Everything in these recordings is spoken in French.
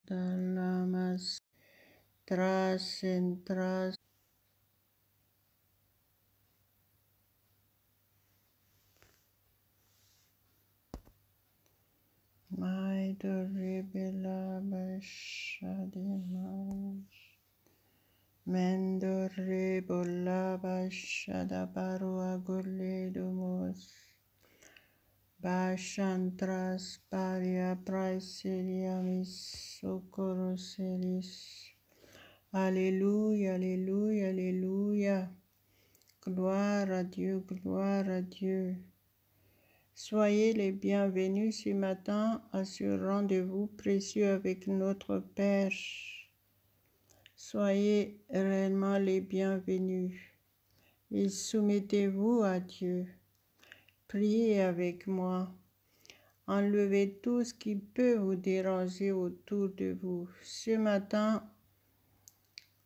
Talamas tras en tras. Mai de rebela bashadimash. Mendo rebola bashadabaru agole domos. Bashantras paria praesilia mis socorroselis. Alléluia, alléluia, alléluia. Gloire à Dieu, gloire à Dieu. Soyez les bienvenus ce matin à ce rendez-vous précieux avec notre Père. Soyez réellement les bienvenus et soumettez-vous à Dieu. Priez avec moi. Enlevez tout ce qui peut vous déranger autour de vous. Ce matin,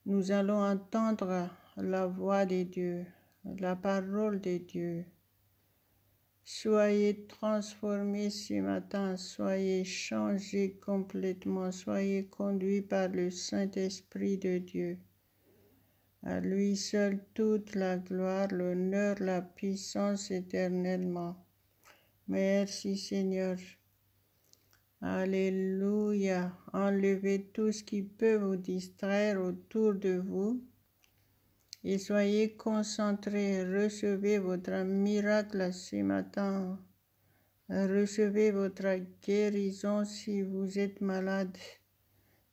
nous allons entendre la voix de Dieu, la parole de Dieu. Soyez transformés ce matin, soyez changés complètement, soyez conduits par le Saint-Esprit de Dieu. À lui seul toute la gloire, l'honneur, la puissance éternellement. Merci Seigneur. Alléluia. Enlevez tout ce qui peut vous distraire autour de vous et soyez concentrés. Recevez votre miracle ce matin. Recevez votre guérison si vous êtes malade.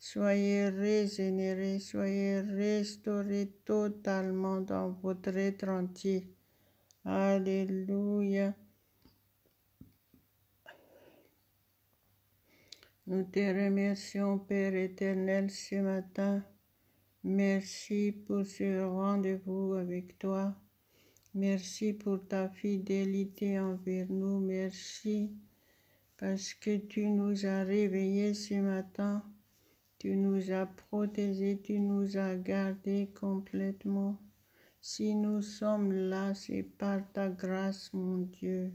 Soyez régénérés, soyez restaurés totalement dans votre être entier. Alléluia. Nous te remercions, Père éternel, ce matin. Merci pour ce rendez-vous avec toi. Merci pour ta fidélité envers nous. Merci parce que tu nous as réveillés ce matin. Tu nous as protégés, tu nous as gardés complètement. Si nous sommes là, c'est par ta grâce, mon Dieu.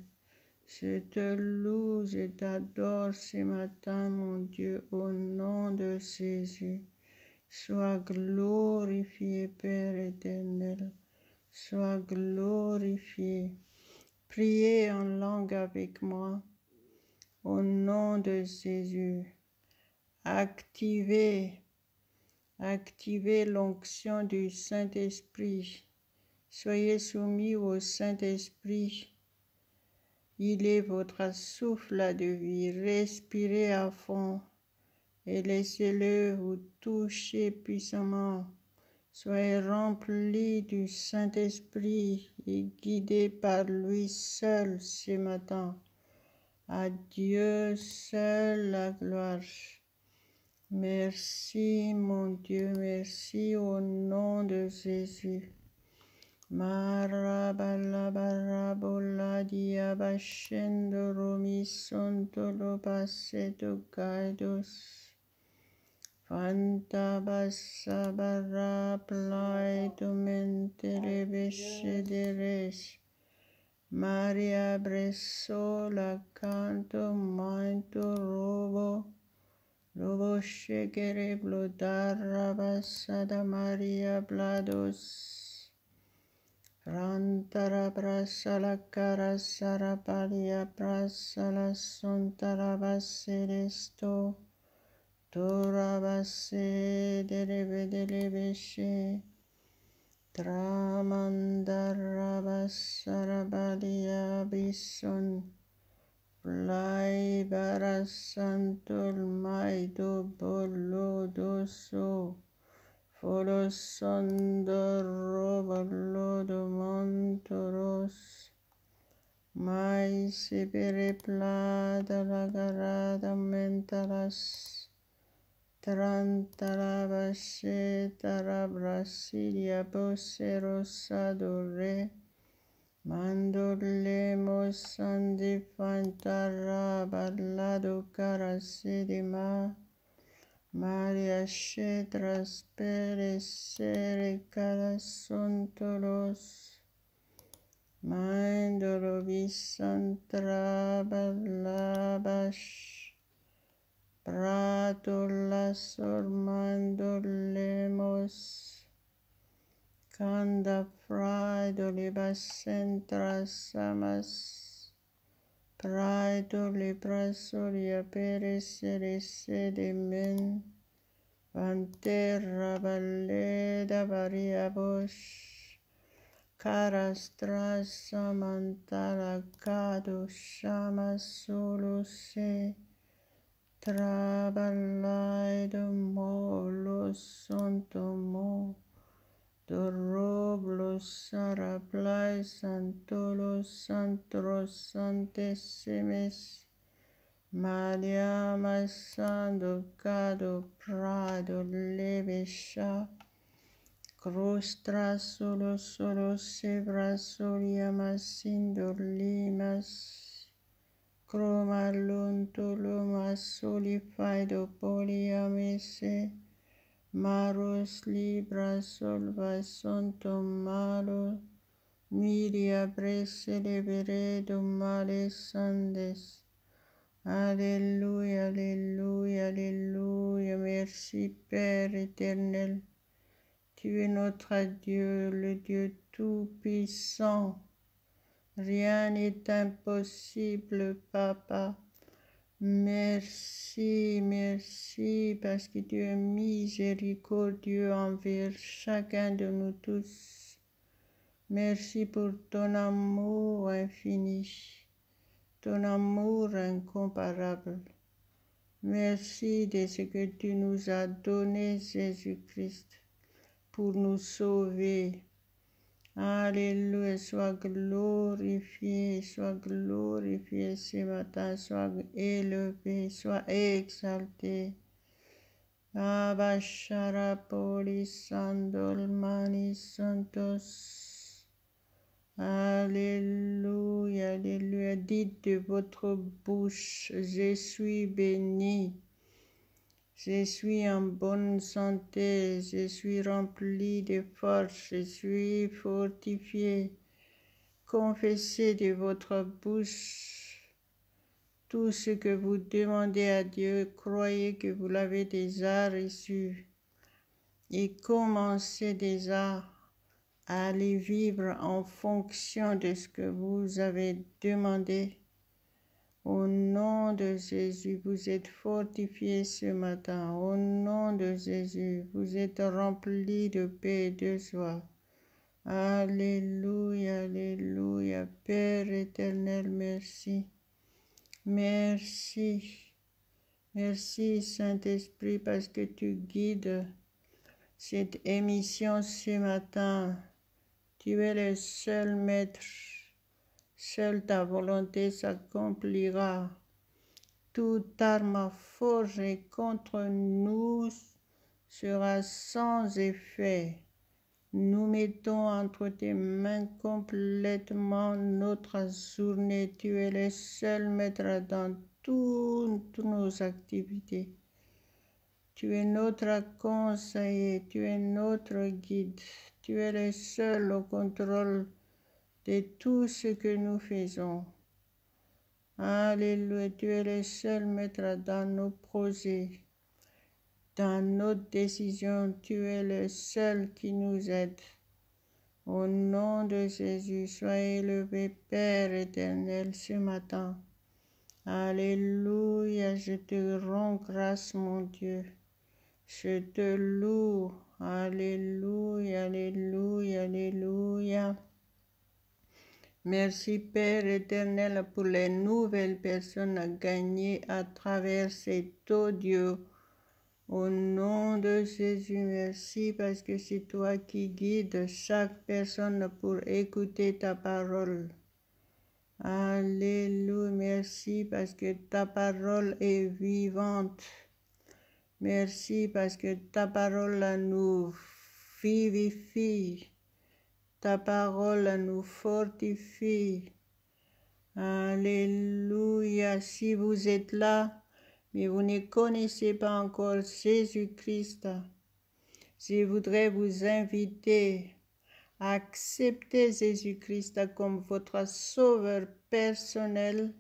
Je te loue, je t'adore ce matin, mon Dieu, au nom de Jésus. Sois glorifié, Père éternel. Sois glorifié. Priez en langue avec moi, au nom de Jésus. Activez l'onction du Saint-Esprit. Soyez soumis au Saint-Esprit. Il est votre souffle de vie. Respirez à fond et laissez-le vous toucher puissamment. Soyez remplis du Saint-Esprit et guidés par lui seul ce matin. À Dieu seul la gloire. Merci mon Dieu, merci au nom de Jésus. Marabalabarabula diabashendo romisontolo passeto gaidos. Fantabasabara plaeto mentere bescederes. Maria Bressola canto manto robo. Lobo shekere blodarra basada Maria blados. Rantara brasala cara sarapalia brasala sontara baseresto. Tora base deleve beshe. Tramandara basarabalia bison. Plai barasantul maido bolodoso. Folosondoro bolodo montoros. Mai sepere plada la garada mentalas. Trantarabashe tarabrasilia boseros adore. Mandolemos andifantara ballado carasidima. Maria Shedras perecere carasontolos. Mandoro bisantra ballabash. Pratola sormando lemos, Canda fraido libacentras samas, Praido librasoria perecere sede men, Vanterra valeda variabos, Carastras samantala cado shama solo se, Trabalhai do molo santo mo, do roblo saraplai santolo santros santesimes, Maria masando cado prado levesha, Crostra solo sebra solia masindo limas, Croma luntolo solifido poliamese, Maros libra solva santo malo, Miria prese leveredo male sandes. Alléluia, Alléluia, Alléluia, merci Père éternel. Tu es notre Dieu, le Dieu tout-puissant. Rien n'est impossible, Papa. Merci, merci, parce que tu es miséricordieux envers chacun de nous tous. Merci pour ton amour infini, ton amour incomparable. Merci de ce que tu nous as donné, Jésus-Christ, pour nous sauver. Alléluia, sois glorifié ce matin, sois élevé, sois exalté. Abashara polis sandolmani santos. Alléluia, Alléluia, dites de votre bouche, je suis béni. Je suis en bonne santé, je suis rempli de force, je suis fortifié. Confessez de votre bouche tout ce que vous demandez à Dieu, croyez que vous l'avez déjà reçu et commencez déjà à aller vivre en fonction de ce que vous avez demandé. Au nom de Jésus, vous êtes fortifiés ce matin. Au nom de Jésus, vous êtes remplis de paix et de joie. Alléluia, Alléluia. Père éternel, merci. Merci. Merci Saint-Esprit parce que tu guides cette émission ce matin. Tu es le seul maître. Seule ta volonté s'accomplira. Toute arme forgée contre nous sera sans effet. Nous mettons entre tes mains complètement notre journée. Tu es le seul maître dans toutes nos activités. Tu es notre conseiller, tu es notre guide. Tu es le seul au contrôle de tout ce que nous faisons. Alléluia, tu es le seul maître dans nos projets, dans nos décisions, tu es le seul qui nous aide. Au nom de Jésus, sois élevé, Père éternel, ce matin. Alléluia, je te rends grâce, mon Dieu. Je te loue. Alléluia, Alléluia, Alléluia. Merci Père éternel pour les nouvelles personnes à gagner à travers cet audio. Au nom de Jésus, merci parce que c'est toi qui guides chaque personne pour écouter ta parole. Alléluia, merci parce que ta parole est vivante. Merci parce que ta parole nous vivifie. Ta parole nous fortifie. Alléluia. Si vous êtes là, mais vous ne connaissez pas encore Jésus-Christ, je voudrais vous inviter à accepter Jésus-Christ comme votre sauveur personnel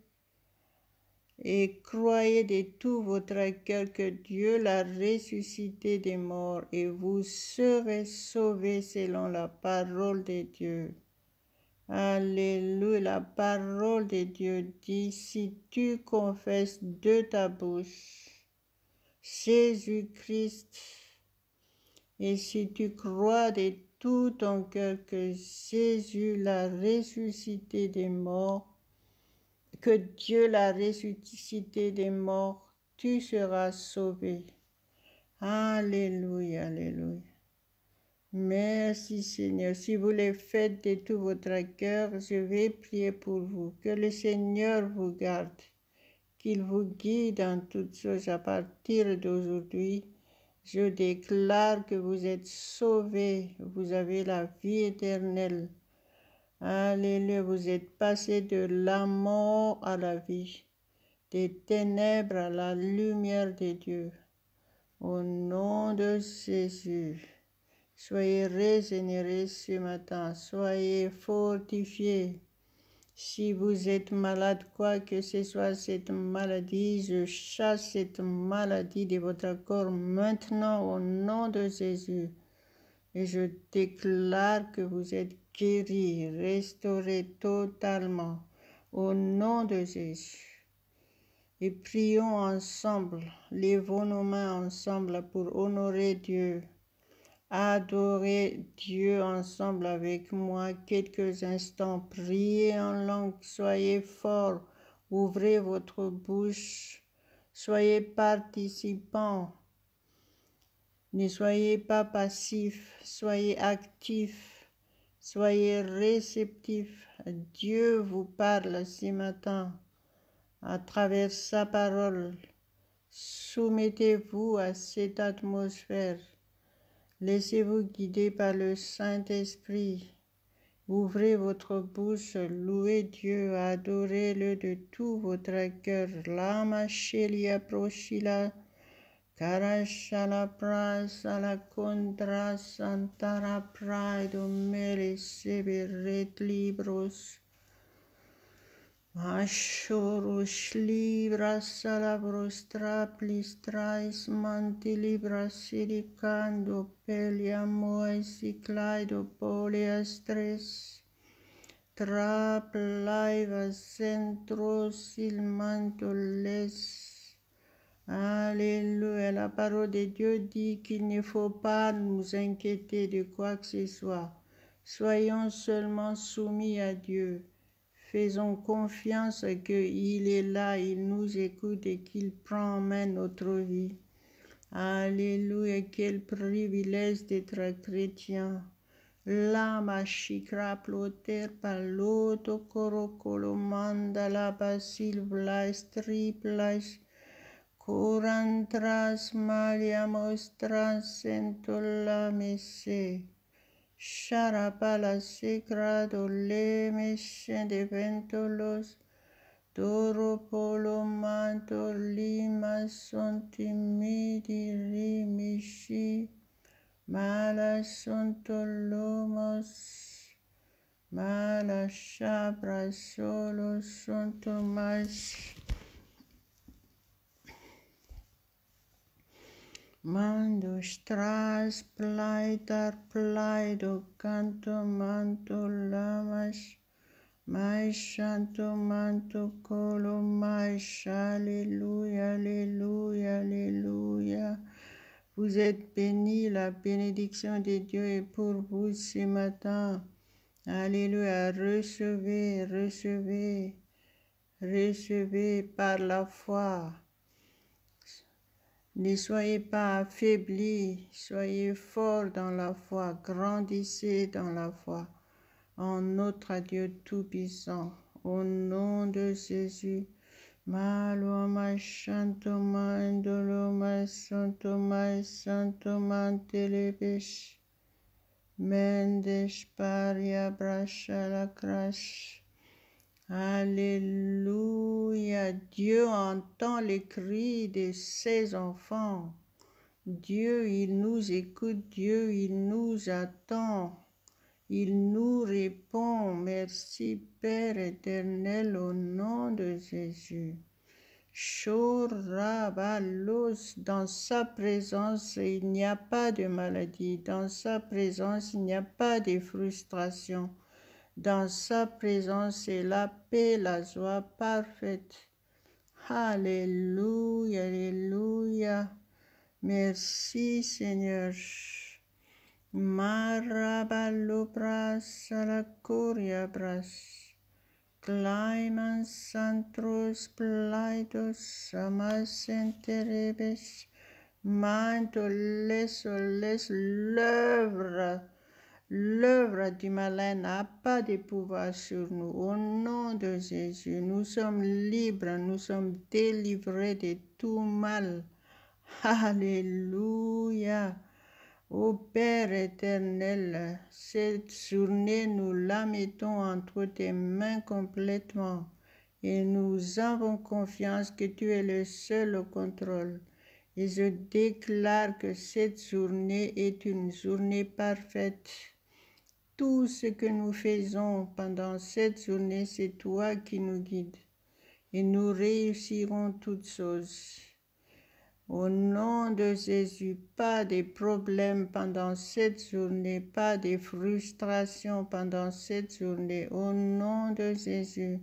et croyez de tout votre cœur que Dieu l'a ressuscité des morts et vous serez sauvés selon la parole de Dieu. Alléluia, la parole de Dieu dit, si tu confesses de ta bouche Jésus-Christ et si tu crois de tout ton cœur que Jésus l'a ressuscité des morts, que Dieu l'a ressuscité des morts, tu seras sauvé. Alléluia, alléluia. Merci Seigneur. Si vous le faites de tout votre cœur, je vais prier pour vous. Que le Seigneur vous garde, qu'il vous guide en toutes choses à partir d'aujourd'hui. Je déclare que vous êtes sauvés, vous avez la vie éternelle. Alléluia, vous êtes passés de la mort à la vie, des ténèbres à la lumière de Dieu. Au nom de Jésus, soyez régénérés ce matin, soyez fortifiés. Si vous êtes malade, quoi que ce soit cette maladie, je chasse cette maladie de votre corps maintenant au nom de Jésus. Et je déclare que vous êtes guéris, restaurés totalement au nom de Jésus. Et prions ensemble, levons nos mains ensemble pour honorer Dieu. Adorez Dieu ensemble avec moi quelques instants. Priez en langue, soyez forts, ouvrez votre bouche, soyez participants. Ne soyez pas passifs, soyez actifs, soyez réceptifs. Dieu vous parle ce matin à travers sa parole. Soumettez-vous à cette atmosphère. Laissez-vous guider par le Saint-Esprit. Ouvrez votre bouche, louez Dieu, adorez-le de tout votre cœur. Lama Shelia Proshila, Karashala Prasala Kondra Santara Pride, Mere Seberet Libros. Ashorus libras salabros traplis trais mantilibras siricando peliamoes ciclaido poliastres trap laivas centros il mantoles. Alléluia, la parole de Dieu dit qu'il ne faut pas nous inquiéter de quoi que ce soit. Soyons seulement soumis à Dieu. Faisons confiance qu'il est là, il nous écoute et qu'il prend en main notre vie. Alléluia, quel privilège d'être chrétien. Lama shikra ploter paloto korokolo mandala basil vlais triplas corantras maliamos transentola messe. Sharapala secrado le meshen de ventolos, doro polo manto lima son timidi rimishi, mala son tolomos, mala shabra solo son tomas. Mando stras plaitar plaido canto manto lamas, mais santo manto colo mais, alléluia, alléluia, alléluia. Vous êtes bénis, la bénédiction de Dieu est pour vous ce matin. Alléluia, recevez, recevez, recevez par la foi. Ne soyez pas affaiblis, soyez forts dans la foi, grandissez dans la foi, en notre Dieu Tout-Puissant, au nom de Jésus. Maloma chantoma indoloma santoma telebesh, mendesh paria bracha la crash. Alléluia, Dieu entend les cris de ses enfants. Dieu, il nous écoute, Dieu, il nous attend. Il nous répond, merci Père éternel, au nom de Jésus. Shorabalos, dans sa présence, il n'y a pas de maladie. Dans sa présence, il n'y a pas de frustration. Dans sa présence, c'est la paix, la joie parfaite. Alléluia, alléluia. Merci Seigneur. Marabalobras alacoria bras. Claiman santros plaidos amas interebes. Mantoles l'œuvre du malin n'a pas de pouvoir sur nous. Au nom de Jésus, nous sommes libres, nous sommes délivrés de tout mal. Alléluia. Ô Père éternel, cette journée, nous la mettons entre tes mains complètement et nous avons confiance que tu es le seul au contrôle. Et je déclare que cette journée est une journée parfaite. Tout ce que nous faisons pendant cette journée, c'est toi qui nous guides. Et nous réussirons toutes choses. Au nom de Jésus, pas de problème pendant cette journée, pas de frustration pendant cette journée. Au nom de Jésus,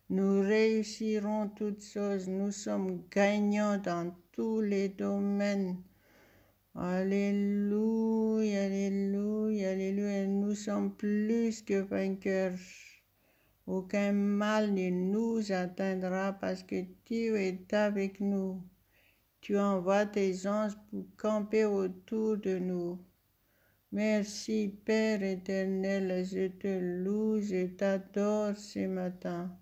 nous réussirons toutes choses. Nous sommes gagnants dans tous les domaines. Alléluia, alléluia, alléluia. Nous sommes plus que vainqueurs. Aucun mal ne nous atteindra parce que tu es avec nous. Tu envoies tes anges pour camper autour de nous. Merci Père éternel, je te loue, je t'adore ce matin.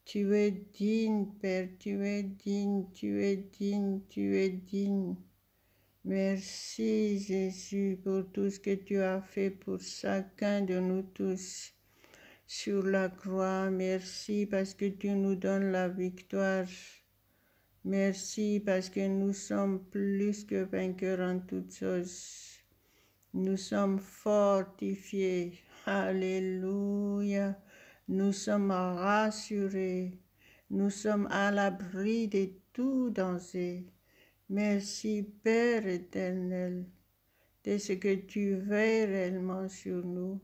Tu es digne Père, tu es digne, tu es digne, tu es digne. Merci Jésus pour tout ce que tu as fait pour chacun de nous tous sur la croix. Merci parce que tu nous donnes la victoire. Merci parce que nous sommes plus que vainqueurs en toutes choses. Nous sommes fortifiés. Alléluia. Nous sommes rassurés. Nous sommes à l'abri de tout danger. Merci Père éternel de ce que tu veilles réellement sur nous.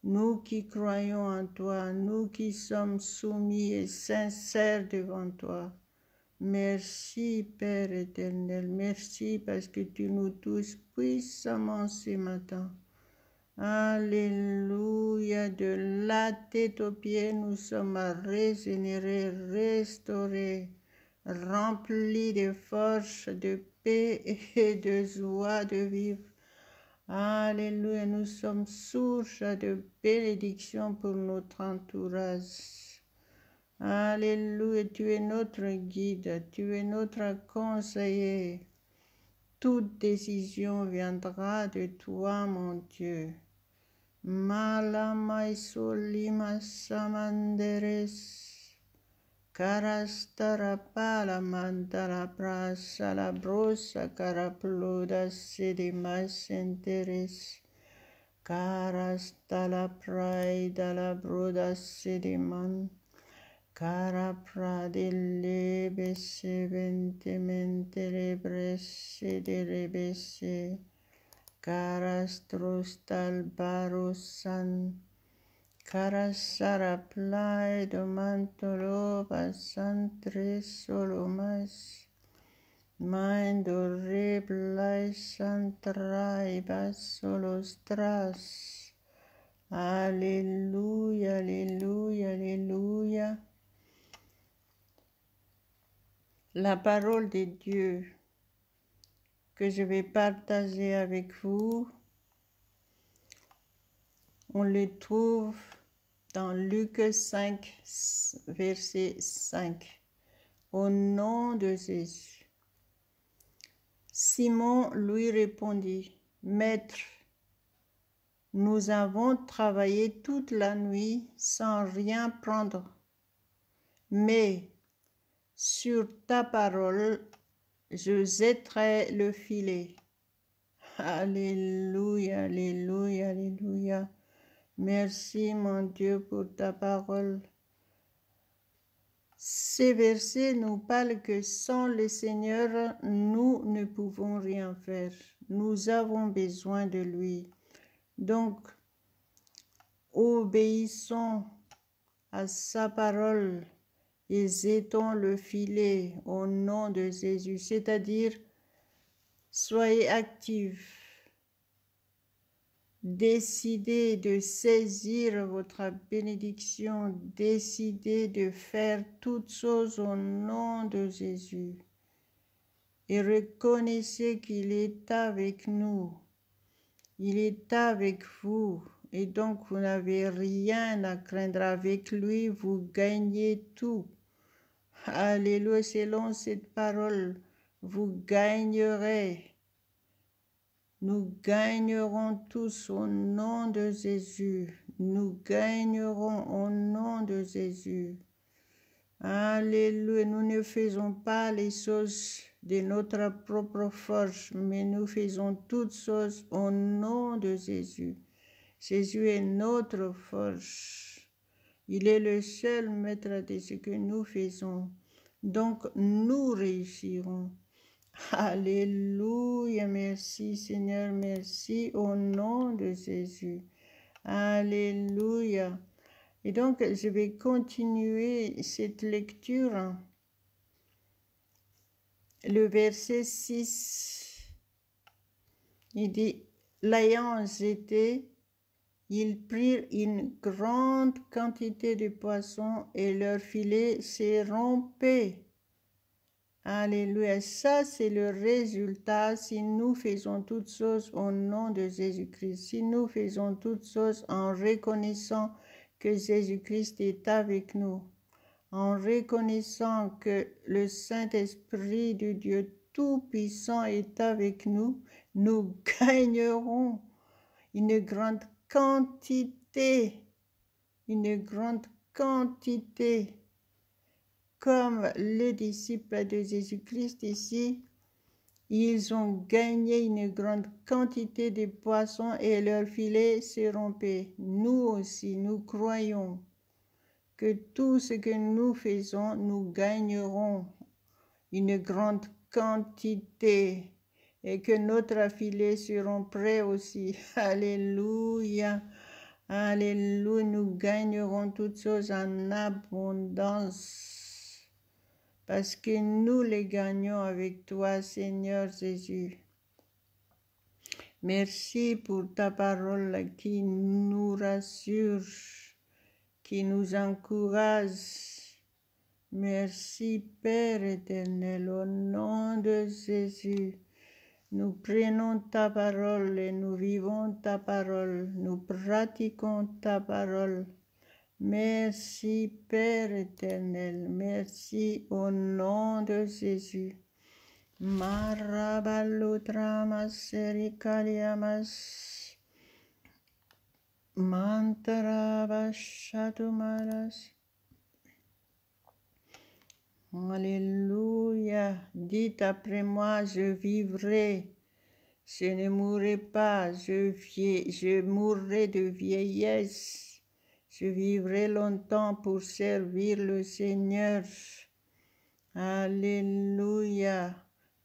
Nous qui croyons en toi, nous qui sommes soumis et sincères devant toi. Merci Père éternel, merci parce que tu nous touches puissamment ce matin. Alléluia, de la tête aux pieds, nous sommes régénérés, restaurés, remplis de force, de paix et de joie de vivre. Alléluia, nous sommes source de bénédiction pour notre entourage. Alléluia, tu es notre guide, tu es notre conseiller. Toute décision viendra de toi, mon Dieu. Malamai solima samanderes, carastara pala mandara brasa la brosa caraploda sedimas enteres, carasta la praida la broda sediman. Cara pradelle besse ventemente rebresse de rebesse, cara strostal barosan, cara saraplai domantolo basantre solomas, maindo reblai santrai basolostras. Alléluia, alléluia, alléluia. La parole de Dieu que je vais partager avec vous, on le trouve dans Luc 5, verset 5. Au nom de Jésus. Simon lui répondit, « Maître, nous avons travaillé toute la nuit sans rien prendre, mais sur ta parole, je jetterai le filet. » Alléluia, alléluia, alléluia. Merci mon Dieu pour ta parole. Ces versets nous parlent que sans le Seigneur, nous ne pouvons rien faire. Nous avons besoin de lui. Donc, obéissons à sa parole et jetons le filet au nom de Jésus, c'est-à-dire soyez actifs, décidez de saisir votre bénédiction, décidez de faire toutes choses au nom de Jésus et reconnaissez qu'il est avec nous, il est avec vous. Et donc, vous n'avez rien à craindre. Avec lui, vous gagnez tout. Alléluia, selon cette parole, vous gagnerez. Nous gagnerons tous au nom de Jésus. Nous gagnerons au nom de Jésus. Alléluia, nous ne faisons pas les choses de notre propre force, mais nous faisons toutes choses au nom de Jésus. Jésus est notre force. Il est le seul maître de ce que nous faisons. Donc, nous réussirons. Alléluia. Merci Seigneur, merci au nom de Jésus. Alléluia. Et donc, je vais continuer cette lecture. Le verset 6, il dit, l'ayant jeté, ils prirent une grande quantité de poissons et leur filet s'est rompu. Alléluia. Ça, c'est le résultat si nous faisons toutes choses au nom de Jésus-Christ. Si nous faisons toutes choses en reconnaissant que Jésus-Christ est avec nous, en reconnaissant que le Saint-Esprit de Dieu Tout-Puissant est avec nous, nous gagnerons une grande quantité, comme les disciples de Jésus-Christ ici, ils ont gagné une grande quantité de poissons et leur filet s'est rompu. Nous aussi, nous croyons que tout ce que nous faisons, nous gagnerons une grande quantité et que notre filet seront prêts aussi. Alléluia. Alléluia. Nous gagnerons toutes choses en abondance parce que nous les gagnons avec toi, Seigneur Jésus. Merci pour ta parole qui nous rassure, qui nous encourage. Merci Père éternel, au nom de Jésus. Nous prenons ta parole et nous vivons ta parole, nous pratiquons ta parole. Merci Père éternel, merci au nom de Jésus. Marabalotramas serikaliamas mantarabashatumaras. Alléluia. Dites après moi, je vivrai, je ne mourrai pas, je mourrai de vieillesse, je vivrai longtemps pour servir le Seigneur. Alléluia.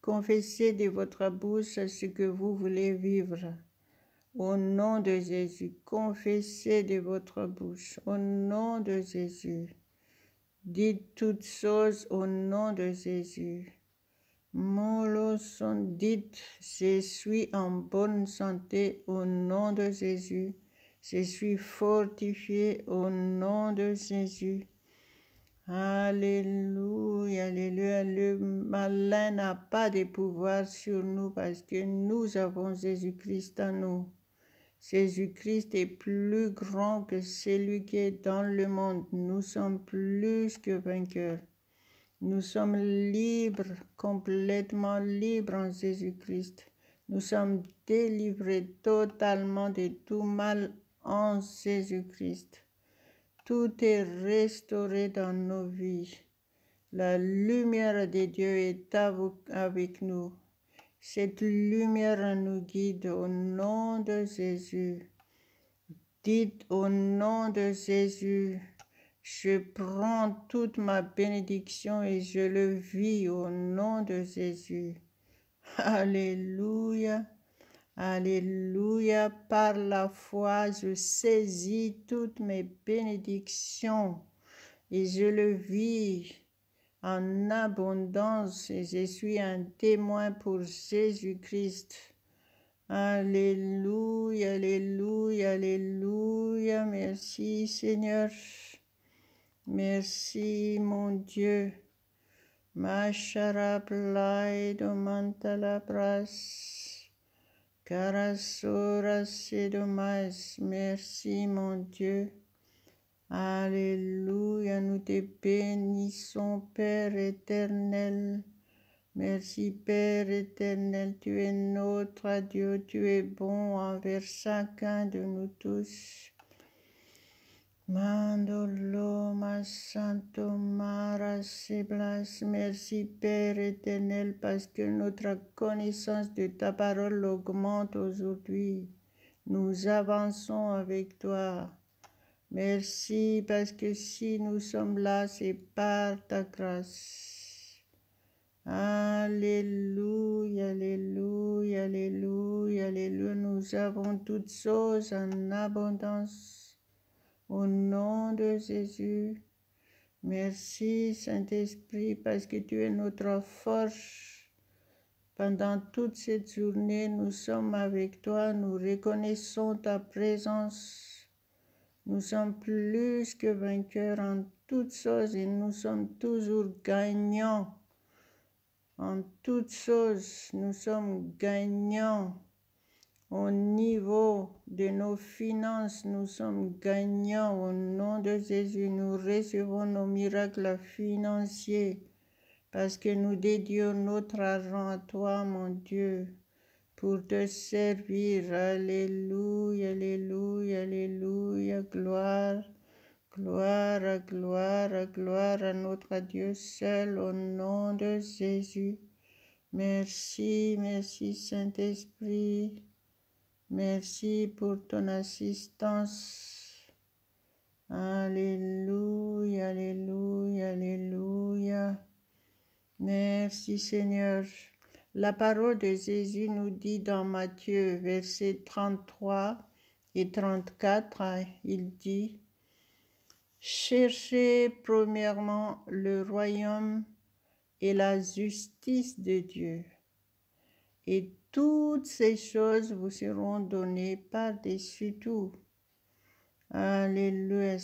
Confessez de votre bouche ce que vous voulez vivre. Au nom de Jésus, confessez de votre bouche. Au nom de Jésus. Dites toutes choses au nom de Jésus. Moloson, dites, je suis en bonne santé au nom de Jésus. Je suis fortifié au nom de Jésus. Alléluia, alléluia. Le malin n'a pas de pouvoir sur nous parce que nous avons Jésus-Christ en nous. Jésus-Christ est plus grand que celui qui est dans le monde. Nous sommes plus que vainqueurs. Nous sommes libres, complètement libres en Jésus-Christ. Nous sommes délivrés totalement de tout mal en Jésus-Christ. Tout est restauré dans nos vies. La lumière de Dieu est avec nous. Cette lumière nous guide au nom de Jésus. Dites au nom de Jésus, Je prends toute ma bénédiction et je le vis au nom de Jésus. Alléluia. Alléluia. Par la foi, je saisis toutes mes bénédictions et je le vis en abondance et je suis un témoin pour Jésus-Christ. Alléluia, alléluia, alléluia. Merci Seigneur. Merci mon Dieu. Masharaplai domantalabras. Karasura sedomas. Merci mon Dieu. Alléluia, nous te bénissons, Père éternel. Merci, Père éternel, tu es notre Dieu, tu es bon envers chacun de nous tous. Mandolo, ma santo, mara, seblas. Merci, Père éternel, parce que notre connaissance de ta parole augmente aujourd'hui. Nous avançons avec toi. Merci parce que si nous sommes là, c'est par ta grâce. Alléluia, alléluia, alléluia, alléluia. Nous avons toutes choses en abondance. Au nom de Jésus. Merci Saint-Esprit parce que tu es notre force. Pendant toute cette journée, nous sommes avec toi. Nous reconnaissons ta présence. Nous sommes plus que vainqueurs en toutes choses et nous sommes toujours gagnants. En toutes choses, nous sommes gagnants. Au niveau de nos finances, nous sommes gagnants. Au nom de Jésus, nous recevons nos miracles financiers parce que nous dédions notre argent à toi, mon Dieu, pour te servir. Alléluia, alléluia, alléluia, gloire, gloire, gloire, gloire à notre Dieu seul, au nom de Jésus. Merci, merci Saint-Esprit. Merci pour ton assistance. Alléluia, alléluia, alléluia. Merci Seigneur. La parole de Jésus nous dit dans Matthieu, versets 33 et 34, il dit, « Cherchez premièrement le royaume et la justice de Dieu, et toutes ces choses vous seront données par-dessus tout. » Alléluia.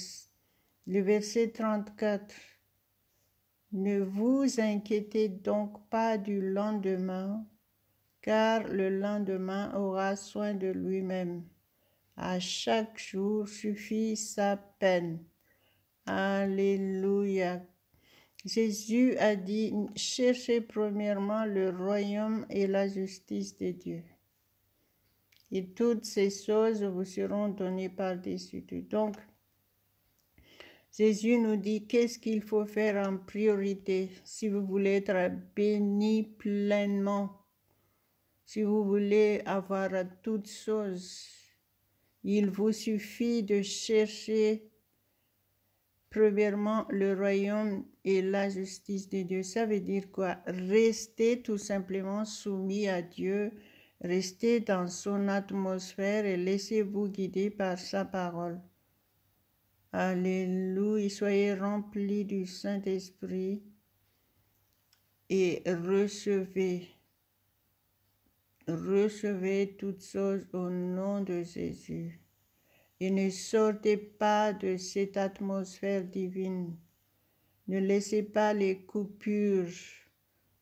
Le verset 34. Ne vous inquiétez donc pas du lendemain, car le lendemain aura soin de lui-même. À chaque jour suffit sa peine. Alléluia. Jésus a dit, cherchez premièrement le royaume et la justice de Dieu. Et toutes ces choses vous seront données par-dessus tout. Donc, Jésus nous dit qu'est-ce qu'il faut faire en priorité si vous voulez être béni pleinement, si vous voulez avoir toutes choses. Il vous suffit de chercher premièrement le royaume et la justice de Dieu. Ça veut dire quoi? Restez tout simplement soumis à Dieu, restez dans son atmosphère et laissez-vous guider par sa parole. Alléluia, soyez remplis du Saint-Esprit et recevez toutes choses au nom de Jésus. Et ne sortez pas de cette atmosphère divine. Ne laissez pas les coupures.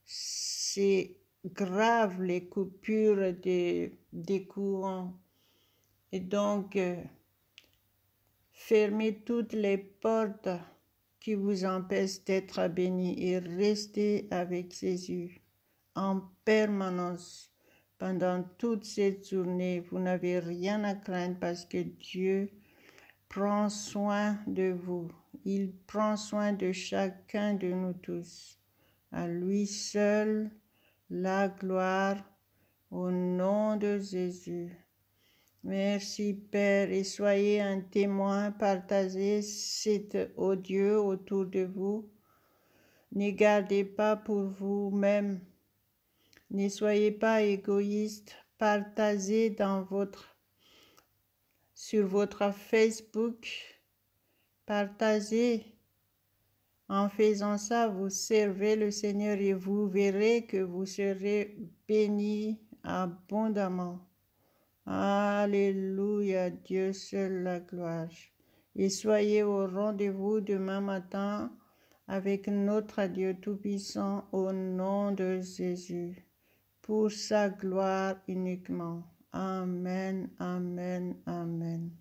C'est grave les coupures des courants. Et donc, fermez toutes les portes qui vous empêchent d'être bénis et restez avec Jésus en permanence. Pendant toute cette journée, vous n'avez rien à craindre parce que Dieu prend soin de vous. Il prend soin de chacun de nous tous. À lui seul, la gloire au nom de Jésus. Merci Père, et soyez un témoin, partagez cet odieux autour de vous. Ne gardez pas pour vous-même, ne soyez pas égoïste, partagez sur votre Facebook, partagez. En faisant ça, vous servez le Seigneur et vous verrez que vous serez bénis abondamment. Alléluia, Dieu seul la gloire. Et soyez au rendez-vous demain matin avec notre Dieu Tout-Puissant au nom de Jésus, pour sa gloire uniquement. Amen, amen, amen.